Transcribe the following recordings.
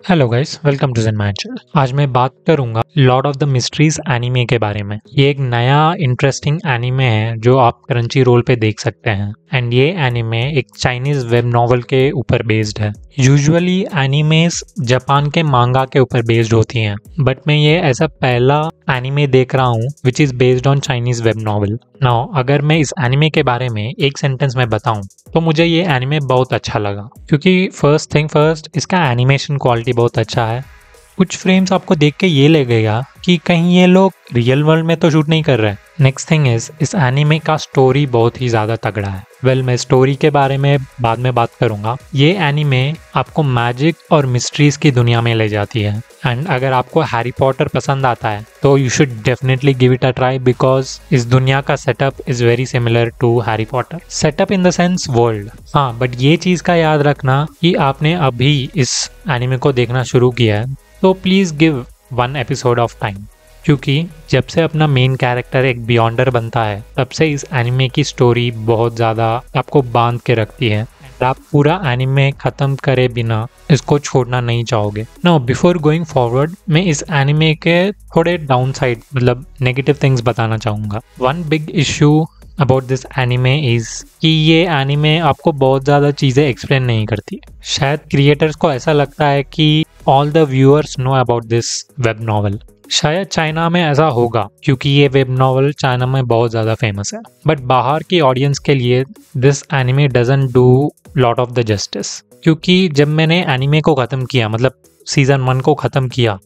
Hello guys, welcome to Zen Match. आज मैं बात करूंगा Lord of the Mysteries anime के बारे में। ये एक नया इंटरेस्टिंग एनीमे है जो आप क्रंची रोल पे देख सकते हैं। एंड ये एनीमे एक चाइनीज वेब नॉवल के ऊपर बेस्ड है। यूजुअली एनीमेस जापान के मांगा के ऊपर बेस्ड होती हैं, बट मैं ये ऐसा पहला एनीमे देख रहा हूँ which is based on Chinese web novel. Now अगर मैं इस एनीमे के बारे में एक सेंटेंस में बताऊं तो मुझे ये एनीमे बहुत अच्छा लगा, क्योंकि फर्स्ट थिंग फर्स्ट इसका एनिमेशन क्वालिटी बहुत अच्छा है। कुछ फ्रेम्स आपको देख के ये लगेगा कि कहीं ये लोग रियल वर्ल्ड में तो शूट नहीं कर रहे हैं। नेक्स्ट थिंग इज इस एनीमे का स्टोरी बहुत ही ज़्यादा तगड़ा है। मैं स्टोरी के बारे में बाद में बात करूंगा। ये एनीमे आपको मैजिक और मिस्ट्रीज की दुनिया में ले जाती है। एंड अगर आपको हैरी पॉटर पसंद आता है तो you should definitely give it a try, because इस दुनिया का setup is very similar to Harry Potter. Setup in the sense world, हाँ, बट ये चीज़ का याद रखना कि आपने अभी इस एनीमे को देखना शुरू किया है तो please give 1 episode of time, क्योंकि जब से अपना मेन कैरेक्टर एक बियॉन्डर बनता है तब से इस एनिमे की स्टोरी बहुत ज़्यादा आपको बांध के रखती है। आप पूरा एनिमे ख़त्म करे बिना इसको छोड़ना नहीं चाहोगे। नाउ बिफोर गोइंग फॉरवर्ड मैं इस एनिमे के थोड़े डाउन साइड मतलब नेगेटिव थिंग्स बताना चाहूँगा। One big issue about this anime is कि ये एनिमे आपको बहुत ज़्यादा चीज़ें एक्सप्लेन नहीं करती। शायद क्रिएटर्स को ऐसा लगता है कि all the viewers know about this web novel. शायद चाइना में ऐसा होगा क्योंकि ये वेब नॉवल चाइना में बहुत ज़्यादा फेमस है, बट बाहर की ऑडियंस के लिए this anime doesn't do lot of the justice. क्योंकि जब मैंने एनिमे को ख़त्म किया, मतलब सीज़न 1 को ख़त्म किया,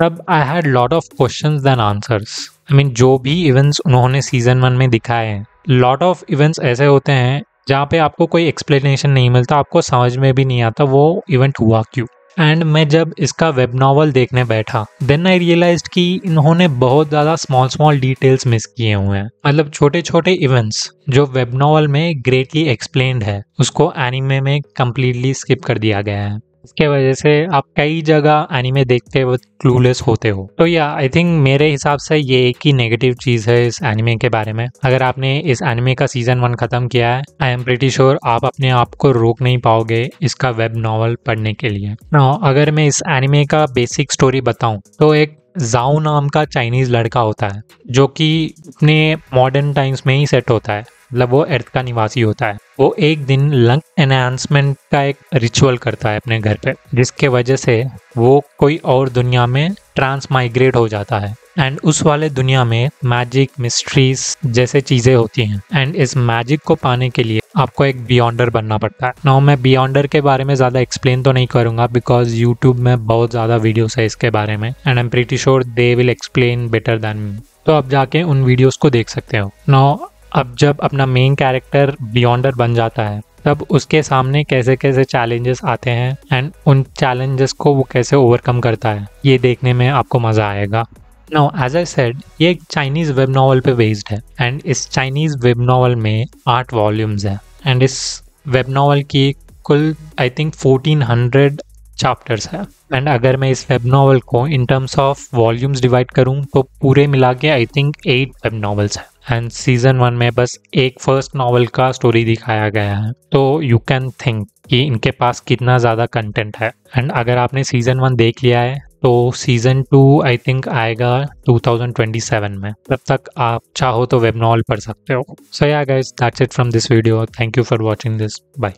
तब I had lot of questions then answers. I mean जो भी इवेंट्स उन्होंने सीज़न 1 में दिखाए हैं, लॉट ऑफ इवेंट्स ऐसे होते हैं जहाँ पे आपको कोई एक्सप्लेनेशन नहीं मिलता, आपको समझ में भी नहीं आता वो इवेंट हुआ क्यों। एंड मैं जब इसका वेब नॉवल देखने बैठा देन आई रियलाइज्ड कि इन्होंने बहुत ज़्यादा स्मॉल डिटेल्स मिस किए हुए हैं। मतलब छोटे छोटे इवेंट्स जो वेब नॉवल में ग्रेटली एक्सप्लेन्ड है उसको एनिमे में कम्प्लीटली स्किप कर दिया गया है। इसके वजह से आप कई जगह एनिमे देखते वक्त क्लूलेस होते हो। तो या आई थिंक मेरे हिसाब से ये एक ही नेगेटिव चीज़ है इस एनिमे के बारे में। अगर आपने इस एनिमे का सीज़न 1 ख़त्म किया है, आई एम प्रीटी श्योर आप अपने आप को रोक नहीं पाओगे इसका वेब नॉवल पढ़ने के लिए। नाउ अगर मैं इस एनिमे का बेसिक स्टोरी बताऊं तो एक जाओ नाम का चाइनीज़ लड़का होता है जो कि अपने मॉडर्न टाइम्स में ही सेट होता है, मतलब वो अर्थ का निवासी होता है। वो एक दिन लंग एनहांसमेंट का एक रिचुअल करता है अपने घर पे, जिसके वजह से वो कोई और दुनिया में ट्रांस माइग्रेट हो जाता है। एंड उस वाले दुनिया में मैजिक मिस्ट्रीज जैसे चीज़ें होती हैं। एंड इस मैजिक को पाने के लिए आपको एक बियॉन्डर बनना पड़ता है। नाउ मैं बियॉन्डर के बारे में ज़्यादा एक्सप्लेन तो नहीं करूँगा बिकॉज यूट्यूब में बहुत ज़्यादा वीडियोस है इसके बारे में and I am pretty sure they will explain better than me. तो आप जाके उन वीडियोज़ को देख सकते हो। नाउ अब जब अपना मेन कैरेक्टर बियॉन्डर बन जाता है तब उसके सामने कैसे कैसे चैलेंजेस आते हैं एंड उन चैलेंजेस को वो कैसे ओवरकम करता है, ये देखने में आपको मज़ा आएगा। नाउ एज आई सेड ये एक चाइनीज़ वेब नॉवल पे बेस्ड है एंड इस चाइनीज़ वेब नॉवल में 8 वॉल्यूम्स है एंड इस वेब नॉवल की कुल आई थिंक 1400 चैप्टर्स है। एंड अगर मैं इस वेब नॉवल को in terms of volumes divide करूं तो पूरे मिला के आई थिंक 8 वेब नॉवल्स हैं। एंड सीज़न 1 में बस एक फर्स्ट नॉवल का स्टोरी दिखाया गया है, तो यू कैन थिंक कि इनके पास कितना ज़्यादा कंटेंट है। एंड अगर आपने सीज़न 1 देख लिया है तो सीज़न 2 आई थिंक आएगा 2027 में। तब तक आप चाहो तो वेब नॉवल पढ़ सकते हो। So yeah guys, that's it from this video. Thank you for watching this. Bye.